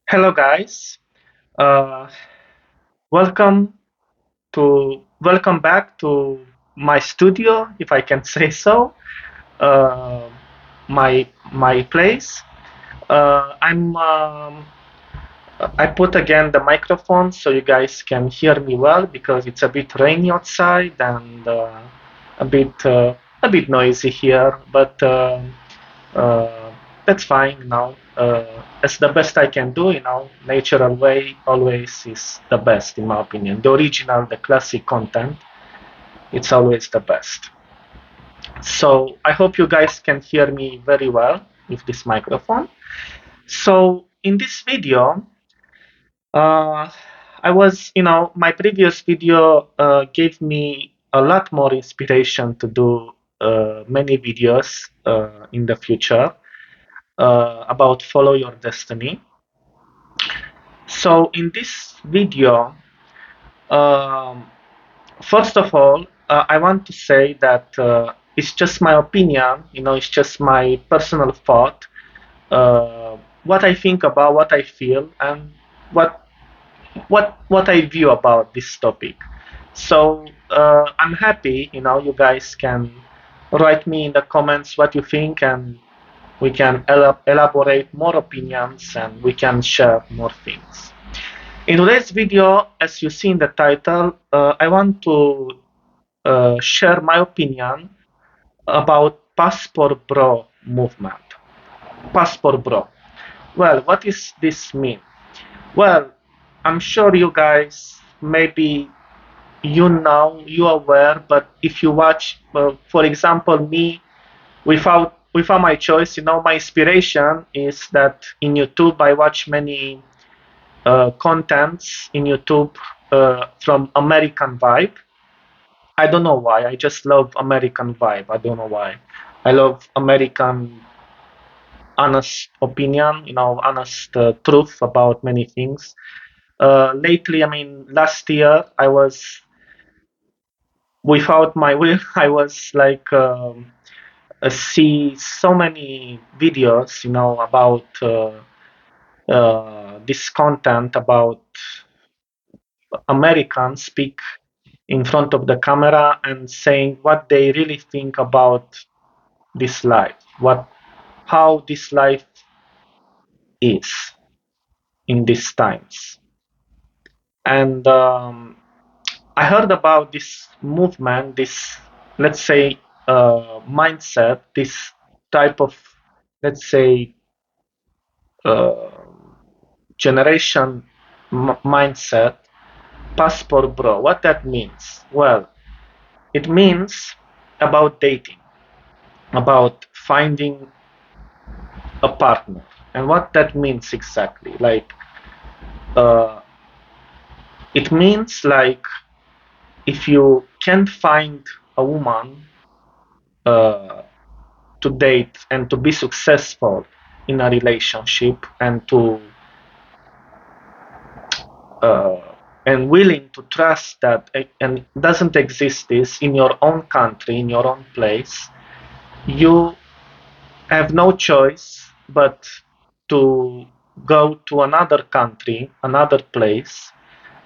Hello, guys. Uh, welcome back to my studio, if I can say so. Uh, my place. I put again the microphone so you guys can hear me well because it's a bit rainy outside and a bit a bit noisy here, but uh, that's fine. It's the best I can do. Natural way always is the best in my opinion. The original, the classic content, it's always the best. So I hope you guys can hear me very well with this microphone. So in this video, Uh, my previous video gave me a lot more inspiration to do many videos in the future about follow your destiny. So in this video, um, first of all, I want to say that it's just my opinion. It's just my personal thought, what I think about, what I feel, and what what I view about this topic. So I'm happy, you guys can write me in the comments what you think, and we can elaborate more opinions and we can share more things. In today's video, as you see in the title, I want to share my opinion about Passport Bro movement. Passport Bro. Well, what does this mean? Well, I'm sure you guys maybe you aware, but if you watch, for example, me, without my choice, my inspiration is that in YouTube I watch many contents in YouTube from American Vibe. I don't know why. I just love American Vibe. I don't know why. I love American honest opinion, honest truth about many things. Lately, I mean, last year I was without my will. I was like see so many videos, about this content about Americans speak in front of the camera and saying what they really think about this life, how this life is in these times. And I heard about this movement, this, let's say, mindset, this type of, let's say, uh, generation mindset, passport bro. What that means? Well, it means about dating, about finding a partner. And what that means exactly? Like, uh, it means like if you can't find a woman uh, to date and to be successful in a relationship and to uh, and willing to trust that and doesn't exist this in your own country, in your own place, you have no choice but to go to another country, another place,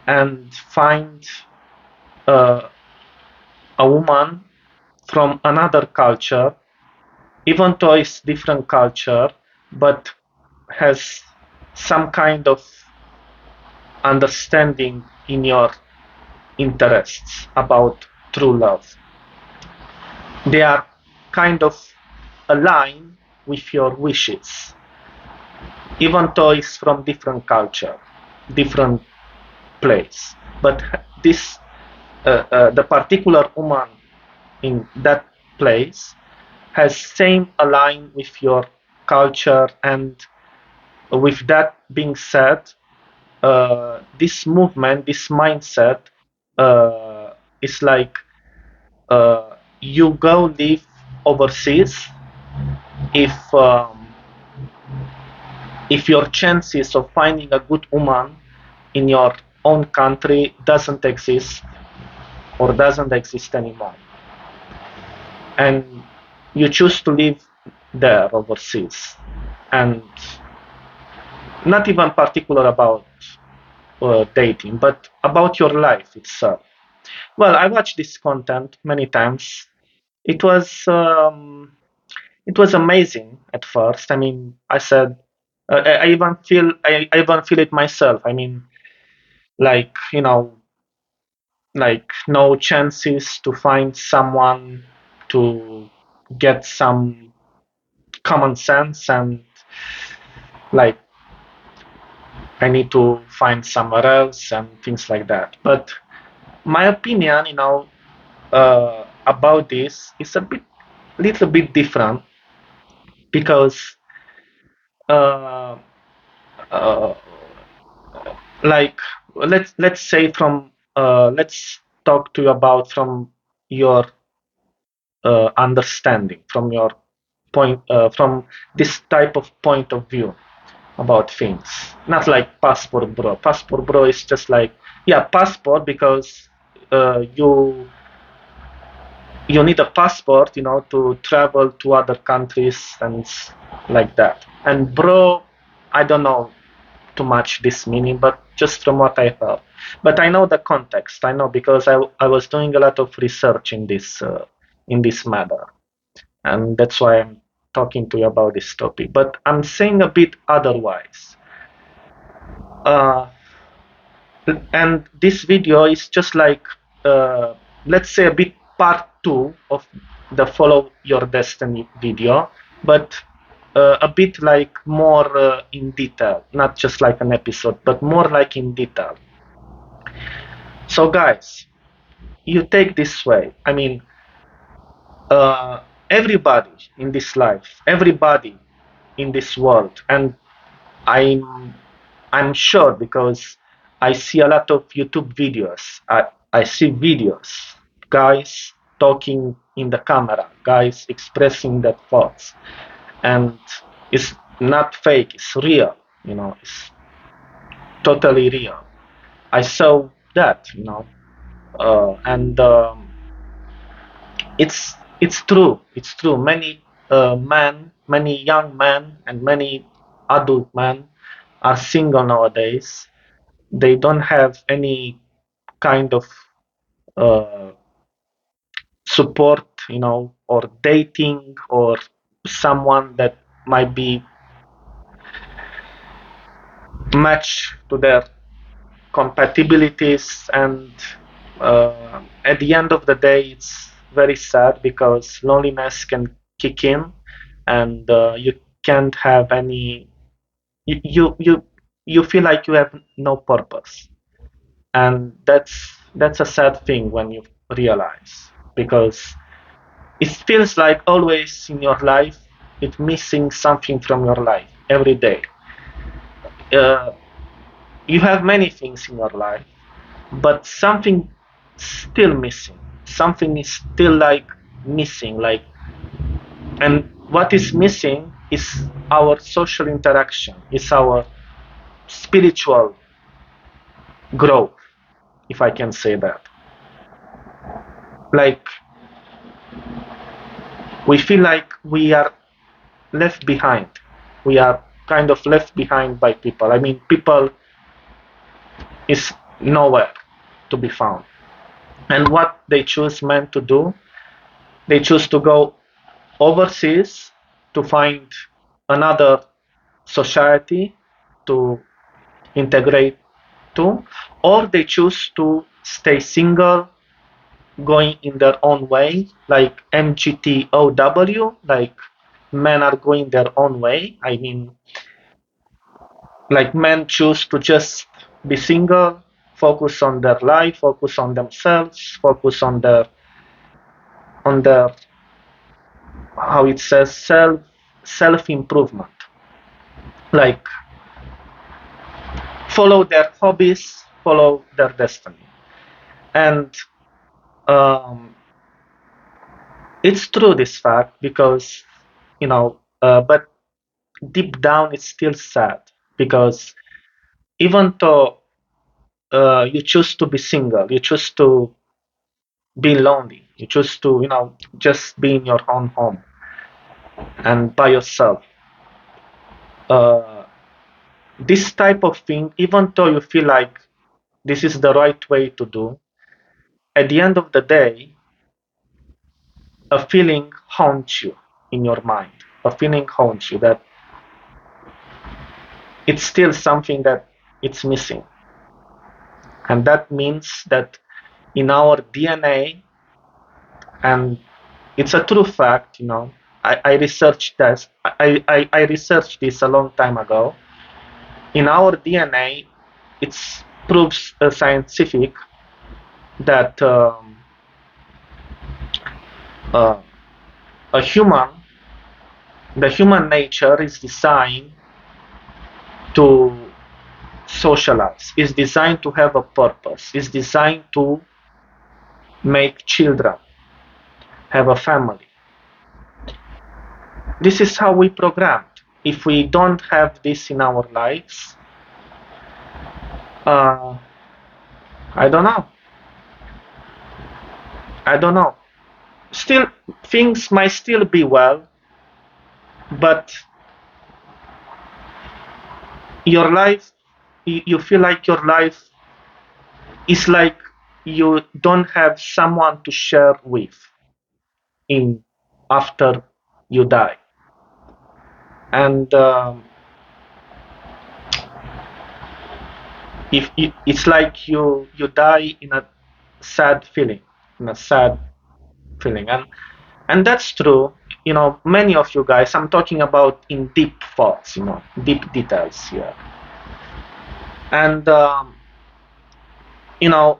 and find uh, a woman from another culture, even though it's different culture, but has some kind of understanding in your interests about true love. They are kind of aligned with your wishes, even though it's from different culture, different place. But this, the particular woman in that place has same align with your culture. And with that being said, this movement, this mindset, is like you go live overseas if if your chances of finding a good woman in your own country doesn't exist or doesn't exist anymore, and you choose to live there overseas, and not even particular about dating, but about your life itself. Well, I watched this content many times. It was um, it was amazing at first. I mean, I said, I even feel it myself. I mean, like like no chances to find someone to get some common sense, and like I need to find somewhere else and things like that. But my opinion, about this is a little bit different because, uh, uh, like, let's say from let's talk to you about from your understanding, from your from this type of point of view about things. Not like passport bro. Passport bro is just like, yeah, passport because you need a passport, to travel to other countries and like that. And bro, I don't know too much this meaning, but just from what I heard. But I know the context. I know because I was doing a lot of research in this matter, and that's why I'm talking to you about this topic. But I'm saying a bit otherwise. Uh, and this video is just like, uh, let's say, a bit part two of the Follow Your Destiny video, but a bit like more in detail, not just like an episode, but more like in detail. So guys, you take this way. I mean, everybody in this life, everybody in this world, and I'm I'm sure because I see a lot of YouTube videos. I see videos, guys talking in the camera, guys expressing their thoughts, and it's not fake. It's real. It's totally real. I saw that. And it's true. It's true. Many men, many young men, and many adult men are single nowadays. They don't have any kind of uh, support, or dating, or someone that might be matched to their compatibilities. And at the end of the day, it's very sad because loneliness can kick in, and you can't have any. You feel like you have no purpose, and that's a sad thing when you realize, because it feels like always in your life it's missing something from your life every day. uh, you have many things in your life, but something still missing, something is still like missing, like, and what is missing is our social interaction, is our spiritual growth, if I can say that. Like, we feel like we are left behind. We are kind of left behind by people. I mean, people is nowhere to be found. And what they choose men to do, they choose to go overseas to find another society to integrate to, or they choose to stay single, going in their own way, like MGTOW, like men are going their own way. I mean, like men choose to just be single, focus on their life, focus on themselves, focus on their how it says, self improvement, like follow their hobbies, follow their destiny. And um, it's true, this fact, because but deep down it's still sad, because even though you choose to be single, you choose to be lonely, you choose to just be in your own home and by yourself, uh, this type of thing, even though you feel like this is the right way to do, at the end of the day, a feeling haunts you in your mind. A feeling haunts you that it's still something that it's missing. And that means that in our DNA, and it's a true fact, I researched this. I researched this a long time ago. In our DNA, it's proves scientific that uh, a human, the human nature is designed to socialize, is designed to have a purpose, is designed to make children, have a family. This is how we programmed. If we don't have this in our lives, uh, I don't know. I don't know. Still, things might still be well, but your life, you feel like your life is like you don't have someone to share with in after you die. And if it's like you die in a sad feeling, in a sad feeling, and that's true. Many of you guys, I'm talking about in deep thoughts, deep details here. And you know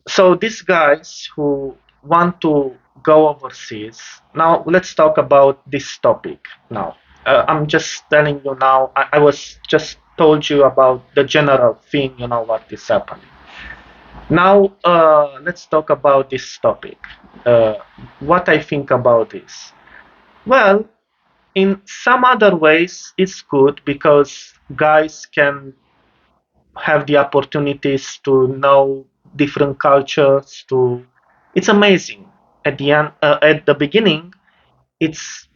so these guys who want to go overseas, now let's talk about this topic now. I'm just telling you now, I was just told you about the general thing, what is happening. Now let's talk about this topic. uh, what I think about this. Well, in some other ways it's good because guys can have the opportunities to know different cultures. To It's amazing. At the beginning, it's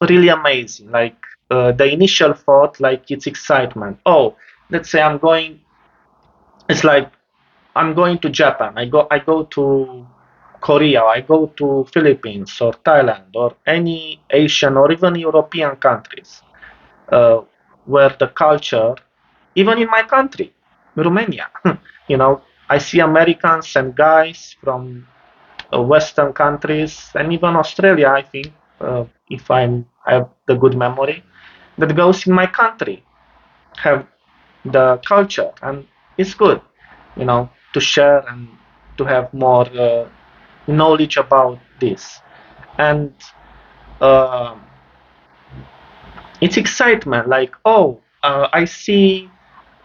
really amazing. Like the initial thought, like it's excitement. Oh, let's say it's like I'm going to Japan. I go to Korea. I go to Philippines or Thailand or any Asian or even European countries uh, where the culture, even in my country, Romania, you know, I see Americans and guys from Western countries and even Australia. I think, if I have the good memory, that goes in my country have the culture, and it's good, to share and to have more knowledge about this. And uh, it's excitement, like, oh, I see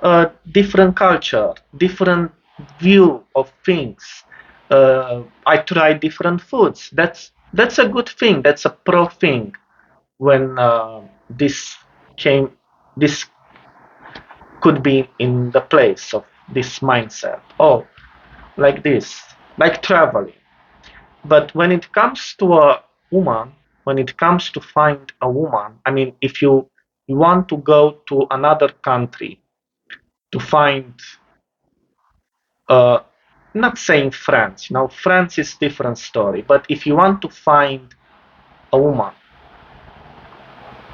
a different culture, different view of things. I try different foods. That's a good thing. That's a pro thing. When came, this could be in the place of this mindset. Oh, like this, like traveling. But when it comes to a woman, when it comes to find a woman, I mean, if you want to go to another country to find, uh, not saying France, France is different story. But if you want to find a woman,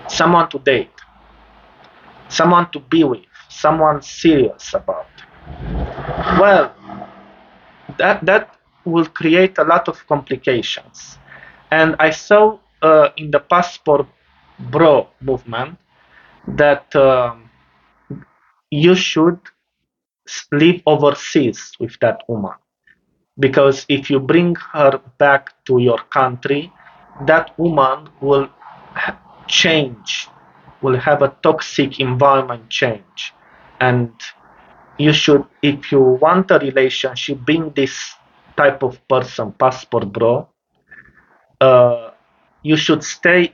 someone to date, someone to be with, someone serious about, well, that will create a lot of complications. And I saw in the passport bro movement that you should live overseas with that woman, because if you bring her back to your country, that woman will change, will have a toxic environment change. And you should, if you want a relationship, bring this type of person, passport bro. uh, you should stay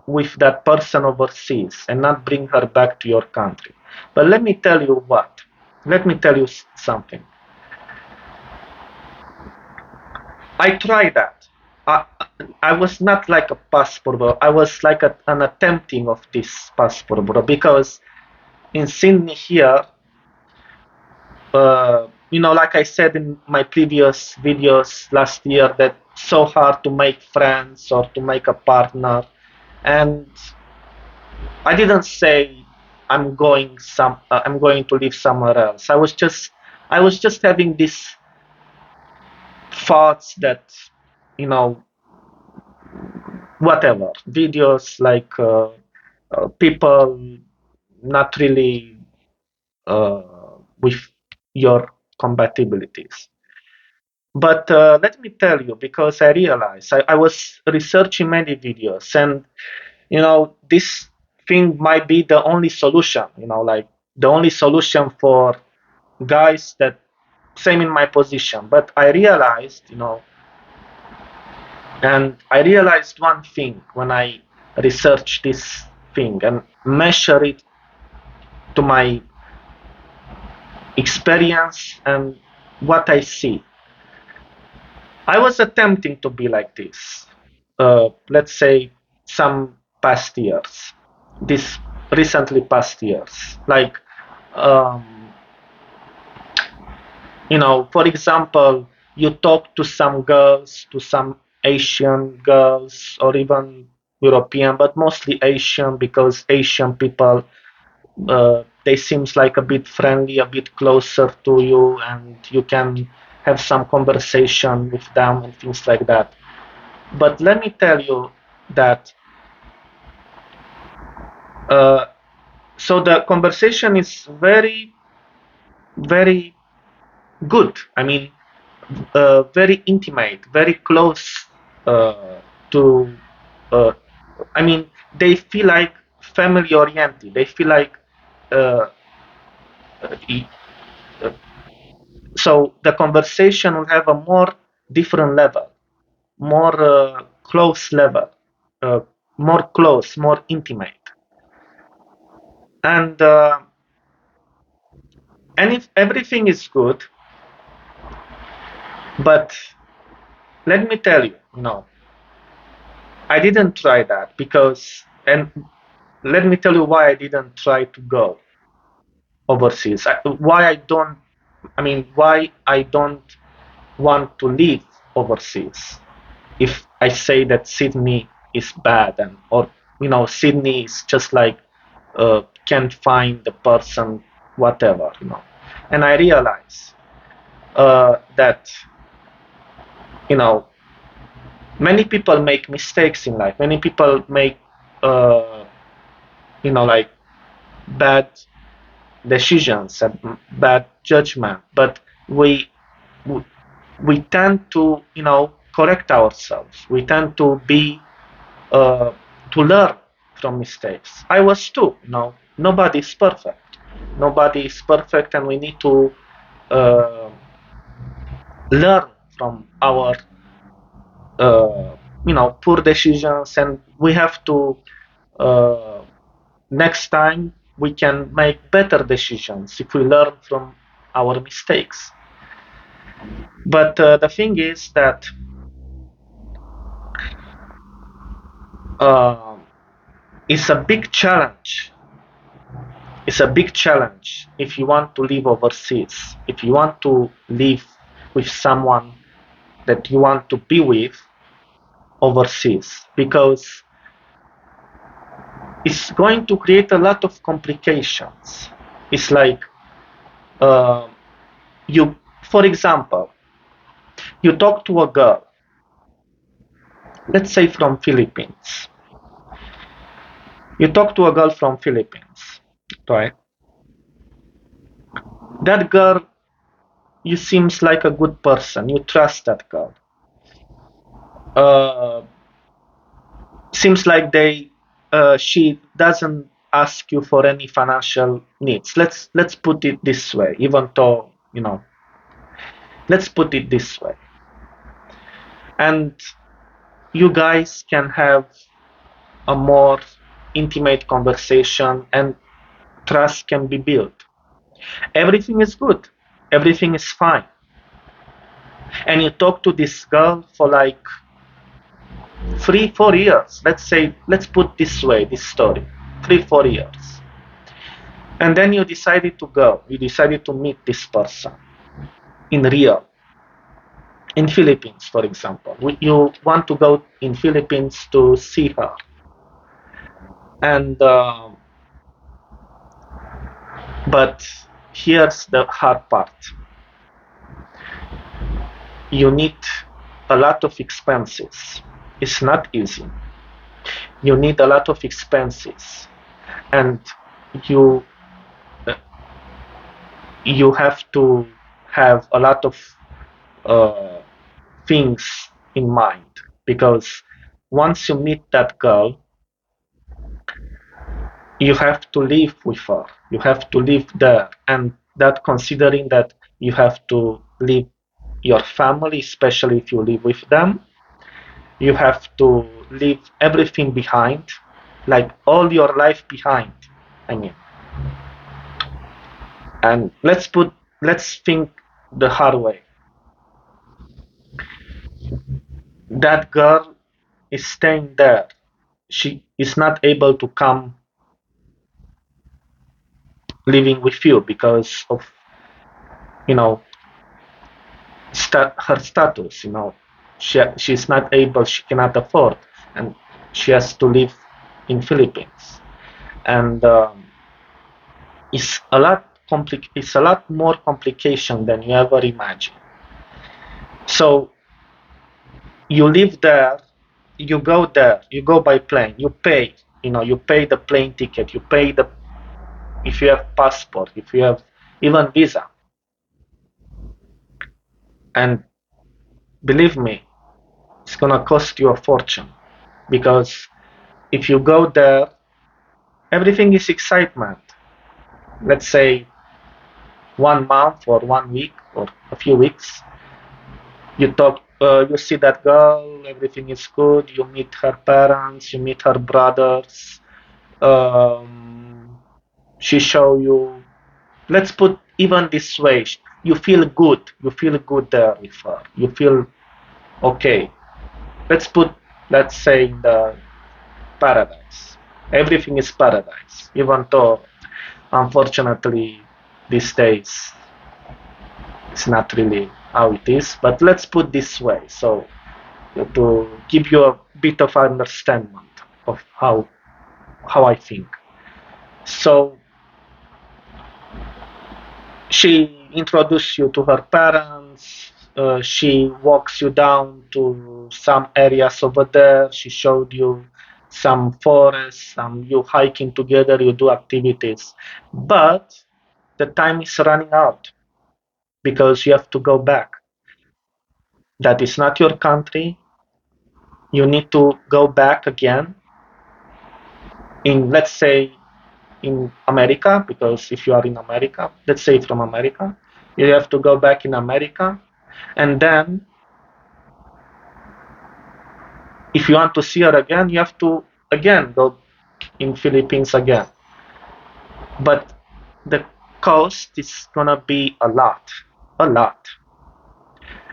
with that person overseas and not bring her back to your country. But let me tell you what. Let me tell you something. I tried that. I, I was not like a passport bro. I was like an attempting of this passport bro, because in Sydney here, like I said in my previous videos last year, that it's so hard to make friends or to make a partner. And I didn't say I'm going to live somewhere else. I was just having these thoughts that, you know, whatever videos like people not really uh, with your compatibilities. But let me tell you, because I realized I was researching many videos, and this thing might be the only solution. Like the only solution for guys that same in my position. But I realized, and I realized one thing when I researched this thing and measure it to my experience and what I see. I was attempting to be like this, let's say some past years, this recently past years. Like, um, for example, you talk to some girls, to some Asian girls, or even European, but mostly Asian, because Asian people, they seems like a bit friendly, a bit closer to you, and you can have some conversation with them and things like that. But let me tell you that uh, so the conversation is very, very good. I mean, very intimate, very close to. Uh, I mean, they feel like family oriented. They feel like uh, e- uh, so the conversation will have a more different level, more close level, uh, more close, more intimate, and if everything is good, but let me tell you, no, I didn't try that because, and let me tell you why I didn't try to go overseas. Why I don't want to live overseas. If I say that Sydney is bad, and or Sydney is just like can't find the person, whatever, and I realize that you know many people make mistakes in life. Many people make uh, like bad decisions and bad judgment, but we we tend to correct ourselves. We tend to be uh, to learn from mistakes. I was too. Nobody is perfect. Nobody is perfect, and we need to uh, learn from our poor decisions, and we have to uh, next time we can make better decisions if we learn from our mistakes. But the thing is that uh, it's a big challenge. It's a big challenge if you want to live overseas, if you want to live with someone that you want to be with overseas, because it's going to create a lot of complications. It's like uh, you, for example, you talk to a girl, let's say from Philippines. You talk to a girl from Philippines, right? That girl, you seems like a good person. You trust that girl. Uh, Seems like she doesn't ask you for any financial needs. Let's put it this way. Even though let's put it this way. And you guys can have a more intimate conversation, and trust can be built. Everything is good. Everything is fine. And you talk to this girl for like 3, 4 years. Let's put this way, this story. 3, 4 years. And then you decided to go. You decided to meet this person in real. In Philippines, for example, you want to go in Philippines to see her, and but here's the hard part: you need a lot of expenses. It's not easy. You need a lot of expenses, and you you have to have a lot of uh, things in mind, because once you meet that girl, you have to live with her. You have to live there, and that considering that you have to leave your family, especially if you live with them, you have to leave everything behind, like all your life behind. I mean, and let's think the hard way. That girl is staying there. She is not able to come living with you because of, you know, her status. She's not able. She cannot afford, and she has to live in Philippines. And it's a lot more complication than you ever imagine. So you live there, you go there, you go by plane, you pay, you pay the plane ticket, you pay the, if you have passport, if you have even visa. And believe me, it's gonna cost you a fortune, because if you go there, everything is excitement. Let's say 1 month or 1 week or a few weeks, you see that girl, everything is good, you meet her parents, you meet her brothers, um, she show you, let's put even this way, you feel good there with her, you feel okay. Let's say in the paradise, everything is paradise, even though unfortunately these days it's not really how it is, but let's put this way, so to give you a bit of understanding of how I think. So she introduces you to her parents. She walks you down to some areas over there. She showed you some forests, some you hiking together, you do activities. But the time is running out because you have to go back. That is not your country. You need to go back again in, let's say, in America, because if you are in America, let's say from America, you have to go back in America, and then if you want to see her again, you have to again go in Philippines again. But the cost is gonna be a lot,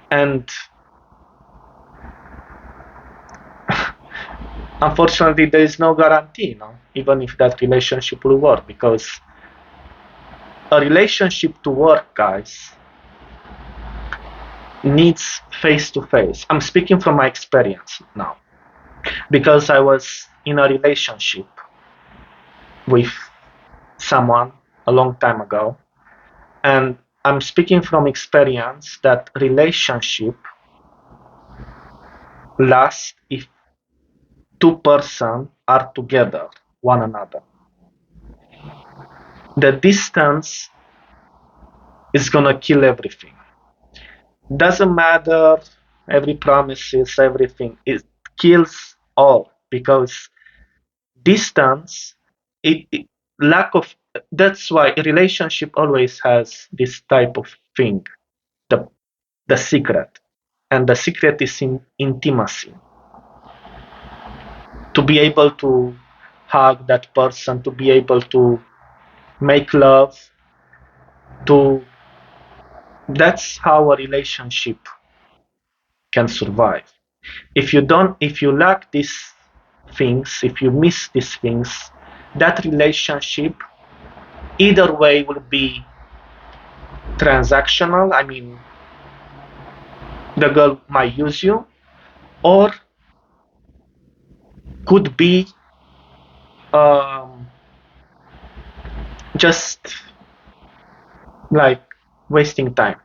and unfortunately, there is no guarantee, even if that relationship will work, because a relationship to work, guys, needs face to face. I'm speaking from my experience now, because I was in a relationship with someone a long time ago, and I'm speaking from experience that relationship lasts if two persons are together one another. The distance is gonna kill everything. Doesn't matter every promises, everything. It kills all, because distance, it lack of, that's why a relationship always has this type of thing, the the secret, and the secret is in intimacy, to be able to hug that person, to be able to make love, to that's how a relationship can survive. If you lack these things, if you miss these things, that relationship Either way will be transactional. I mean, the girl might use you, or could be um, just like wasting time.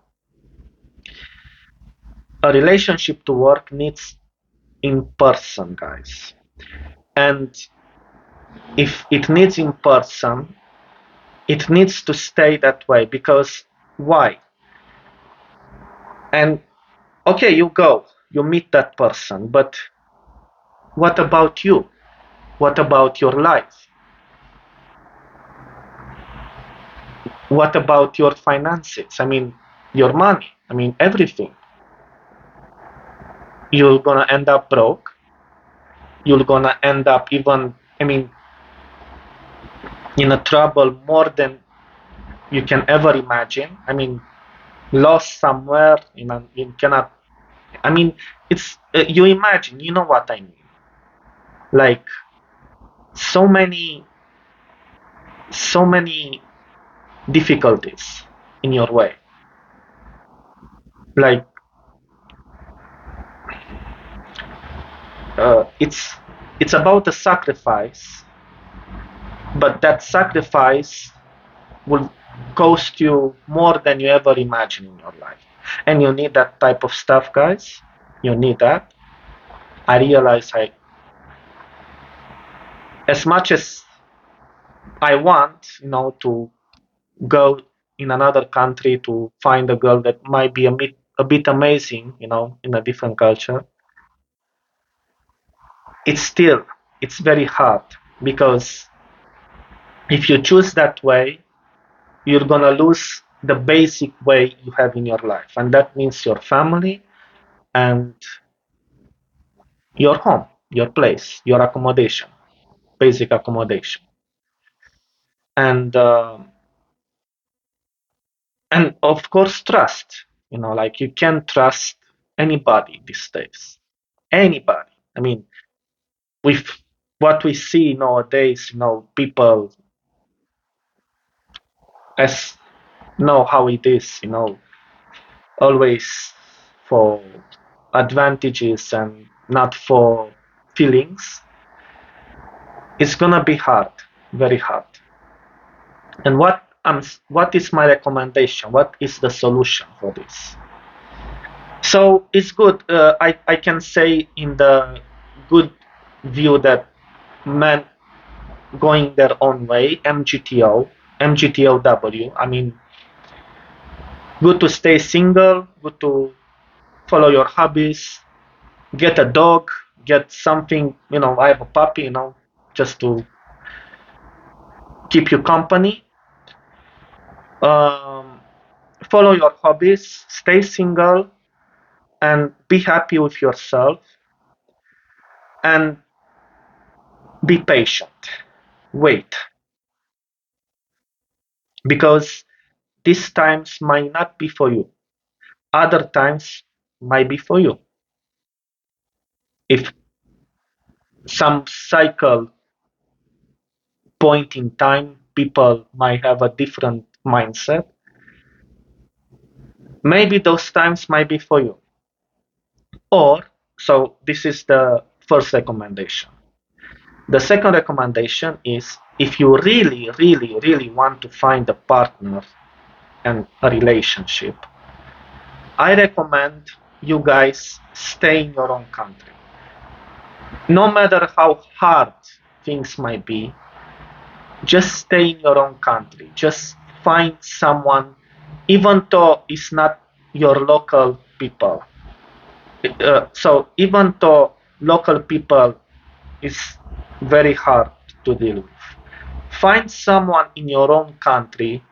A relationship to work needs in person, guys. And if it needs in person, it needs to stay that way because why? And okay, you go, you meet that person, but what about you? What about your life? What about your finances? I mean, your money. I mean, everything. You're gonna end up broke. You're gonna end up even, I mean, in a trouble more than you can ever imagine. I mean, lost somewhere, you know, you cannot. I mean, it's you imagine, you know what I mean. Like so many, so many difficulties in your way. Like it's about a sacrifice, but that sacrifice will cost you more than you ever imagine in your life. And you need that type of stuff, guys. You need that. I realize as much as I want, you know, to go in another country to find a girl that might be a bit amazing, you know, in a different culture, it's very hard because if you choose that way, you're gonna lose the basic way you have in your life, and that means your family and your home, your place, your accommodation, basic accommodation, and and of course trust. You know, like you can't trust anybody these days. Anybody. I mean, with what we see nowadays, you know, people as know how it is, you know, always for advantages and not for feelings. It's gonna be hard, very hard. And what is my recommendation? What is the solution for this? So it's good. I can say in the good view that men going their own way, MGTOW. I mean, good to stay single, good to follow your hobbies, get a dog, get something, you know, I have a puppy, you know, just to keep you company. Um, Follow your hobbies, stay single, and be happy with yourself, and be patient. Wait, because these times might not be for you. Other times might be for you. If some cycle point in time people might have a different mindset, maybe those times might be for you. Or, so this is the first recommendation. The second recommendation is if you really, really, really want to find a partner and a relationship, I recommend you guys stay in your own country. No matter how hard things might be, just stay in your own country. Just find someone, even though it's not your local people. So even though local people is very hard to deal with, find someone in your own country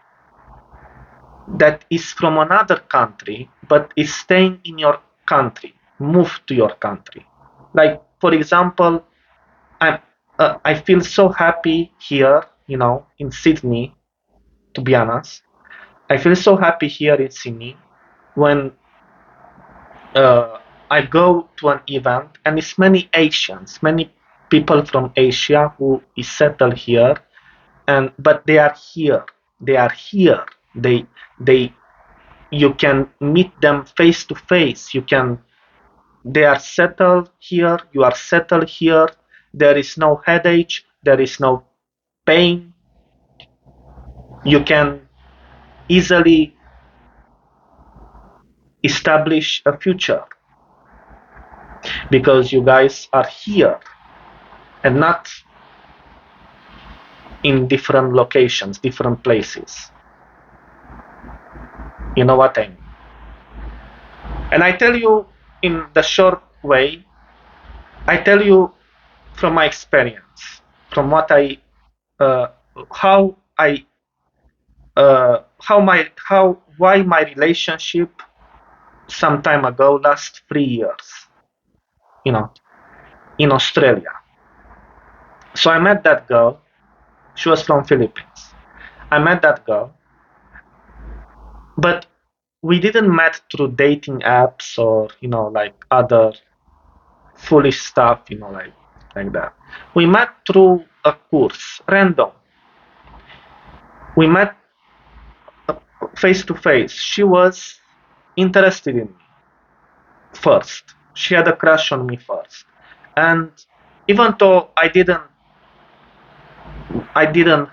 that is from another country but is staying in your country. Move to your country. Like for example, I I feel so happy here, you know, in Sydney. To be honest, I feel so happy here in Sydney when I go to an event and it's many Asians, many people from Asia who is settled here, and but they are here. They are here. They you can meet them face to face. They are settled here, you are settled here. There is no headache, there is no pain. You can easily establish a future because you guys are here and not in different locations, different places. You know what I mean? And I tell you in the short way, I tell you from my experience, from what uh, how I, why my relationship some time ago, last 3 years, you know, in Australia. So I met that girl. She was from Philippines. I met that girl, but we didn't met through dating apps or like other foolish stuff, like that. We met through a course, random. We met face to face. She was interested in me first. She had a crush on me first, and even though I didn't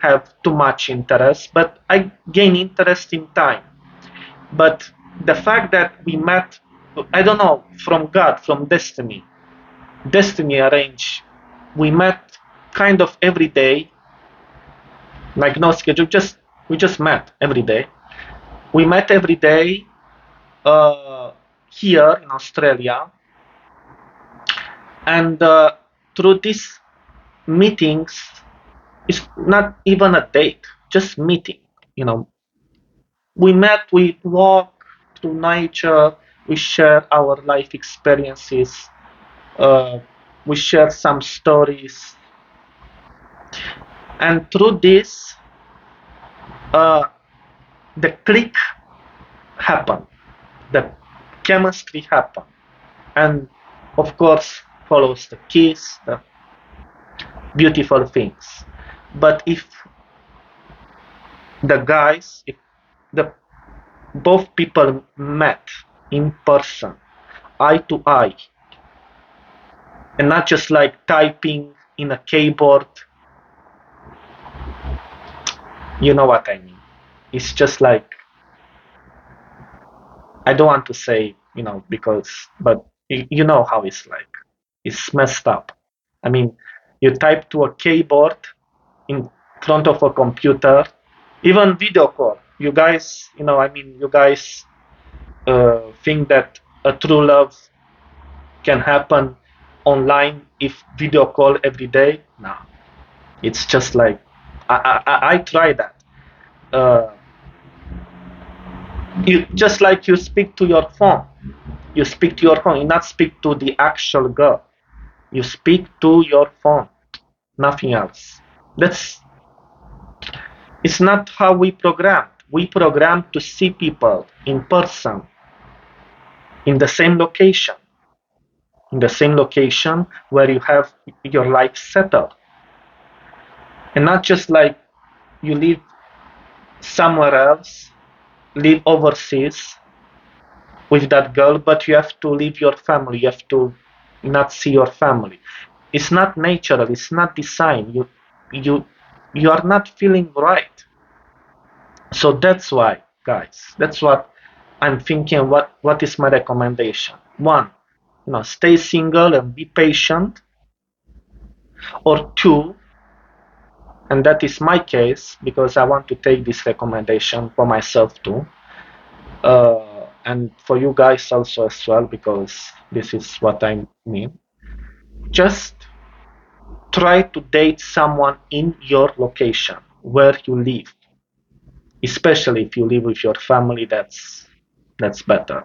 have too much interest, but I gained interest in time. But the fact that we met, I don't know, from God, from destiny arranged. We met kind of every day, like no schedule. We just met every day. We met every day here in Australia, and through these meetings, it's not even a date, just meeting. You know, we met, we walk through nature, we share our life experiences, uh, we share some stories, and through this, uh, the click happened, the chemistry happened, and of course follows the kiss, the beautiful things. But if the both people met in person, eye to eye, and not just like typing in a keyboard. You know what I mean? It's just like, I don't want to say, but you know how it's like. It's messed up. I mean, you type to a keyboard in front of a computer, even video call. You guys, you guys think that a true love can happen online if video call every day? No, it's just like I try that. Uh, you just like you speak to your phone. You speak to your phone. You not speak to the actual girl. You speak to your phone. Nothing else. That's It's not how we programmed. We programmed to see people in person in the same location, where you have your life settled, and not just like you live somewhere else, live overseas with that girl, but you have to leave your family. You have to not see your family. It's not natural. It's not designed. You you are not feeling right. So that's why, guys. That's what I'm thinking. What is my recommendation? One, stay single and be patient. Or two, and that is my case because I want to take this recommendation for myself too, and for you guys also as well, because this is what I mean. Just try to date someone in your location where you live, especially if you live with your family. That's better.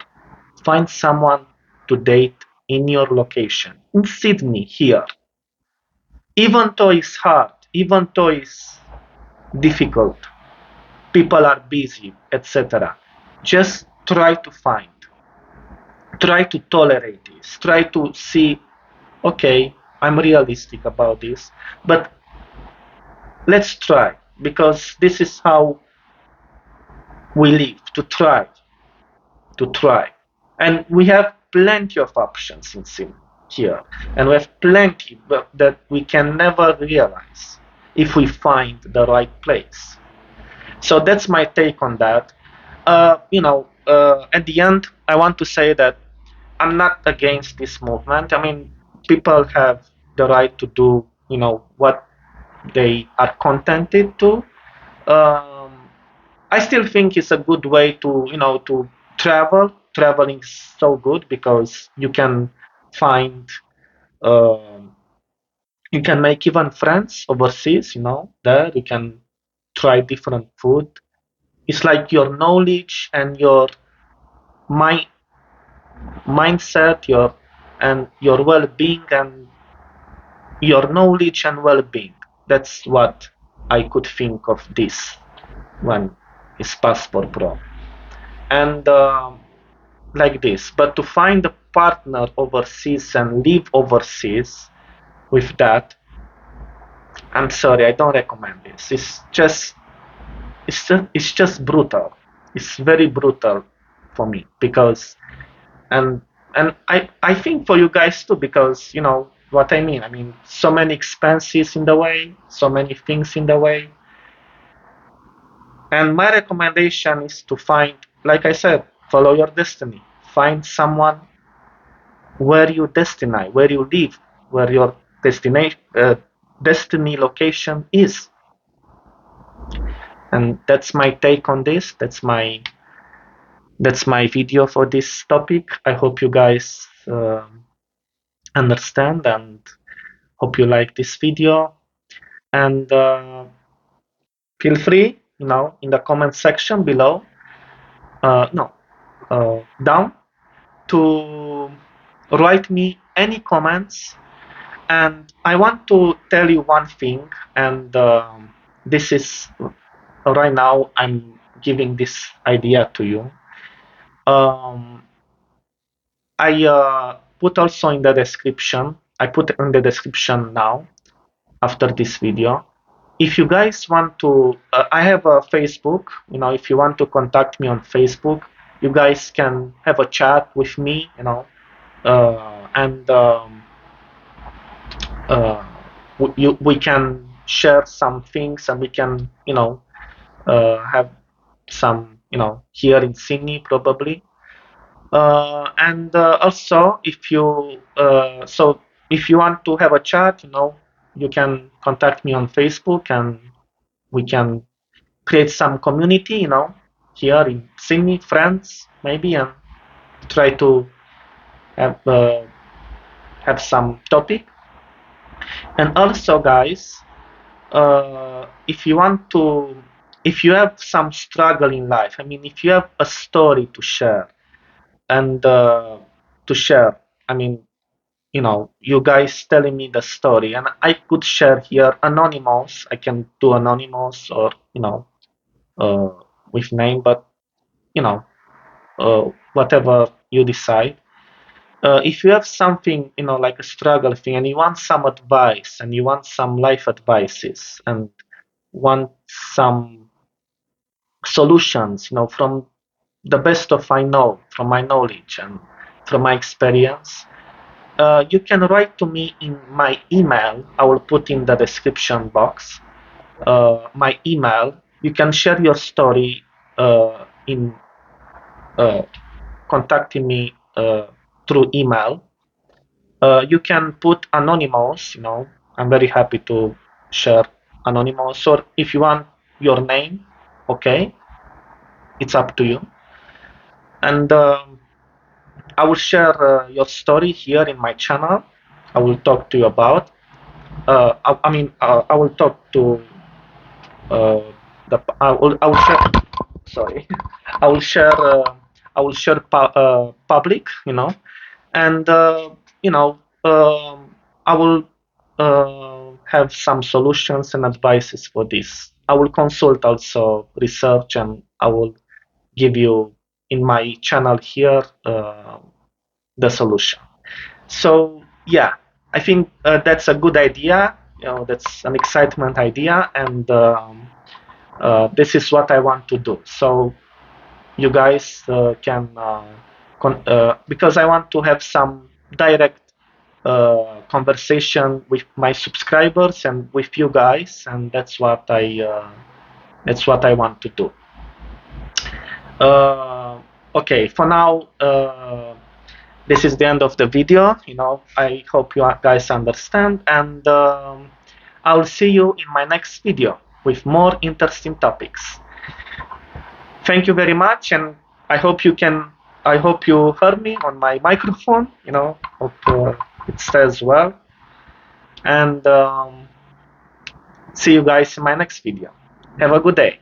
Find someone to date in your location in Sydney here, even though it's hard, even though it's difficult, people are busy, etc. Just try to tolerate this, try to see, okay, I'm realistic about this, but let's try, because this is how we live to try. And we have plenty of options in sim here, and we have plenty that we can never realize if we find the right place. So that's my take on that. At the end, I want to say that I'm not against this movement. I mean, people have the right to do, what they are contented to. Um, I still think it's a good way to travel. Traveling is so good because find, um, you can make even friends overseas. There you can try different food. It's like your knowledge and your mind mindset, your well-being and your knowledge and well-being. That's what I could think of this when it's Passport Pro. And like this. But to find a partner overseas and live overseas with that, I'm sorry, I don't recommend this. It's just brutal. It's very brutal for me because and I think for you guys too, because you know what I mean. I mean, so many expenses in the way, so many things in the way. And my recommendation is to find, like I said, follow your destiny. Find someone where you destiny, where you live, where your destination, destiny location is. And that's my take on this. That's my video for this topic. I hope you guys understand and hope you like this video. And feel free, in the comment section below, no, down to write me any comments. And I want to tell you one thing, and this is right now I'm giving this idea to you. Um, I put also in the description. I put in the description now after this video. If you guys want to, I have a Facebook. If you want to contact me on Facebook, you guys can have a chat with me. And we can share some things, and we can, have some, here in Sydney probably. And also, if you want to have a chat, you can contact me on Facebook, and we can create some community, here in Sydney, friends maybe, and try to have have some topic. And also, guys, if you have some struggle in life, I mean, if you have a story to share, and I mean, you guys telling me the story, and I could share here anonymous. I can do anonymous, or uh, with name, but you know, whatever you decide. If you have something, like a struggle thing, and you want some advice, and you want some life advices, and want some solutions, from the best of I know, from my knowledge and from my experience, you can write to me in my email. I will put in the description box my email. You can share your story in contacting me through email. You can put anonymous. I'm very happy to share anonymous. Or if you want your name, okay, it's up to you. And I will share your story here in my channel. I will talk to you about. I will talk to uh, I will share. Sorry, I will share. I will share public. And you know, I will have some solutions and advices for this. I will consult also research, and I will give you in my channel here the solution. So yeah, I think that's a good idea. That's an excitement idea, and this is what I want to do. So you guys can because I want to have some direct conversation with my subscribers and with you guys, and that's what I want to do. Okay, for now, this is the end of the video. I hope you guys understand, and I'll see you in my next video with more interesting topics. Thank you very much, and I hope you can. I hope you heard me on my microphone. Hope it says well, and see you guys in my next video. Have a good day.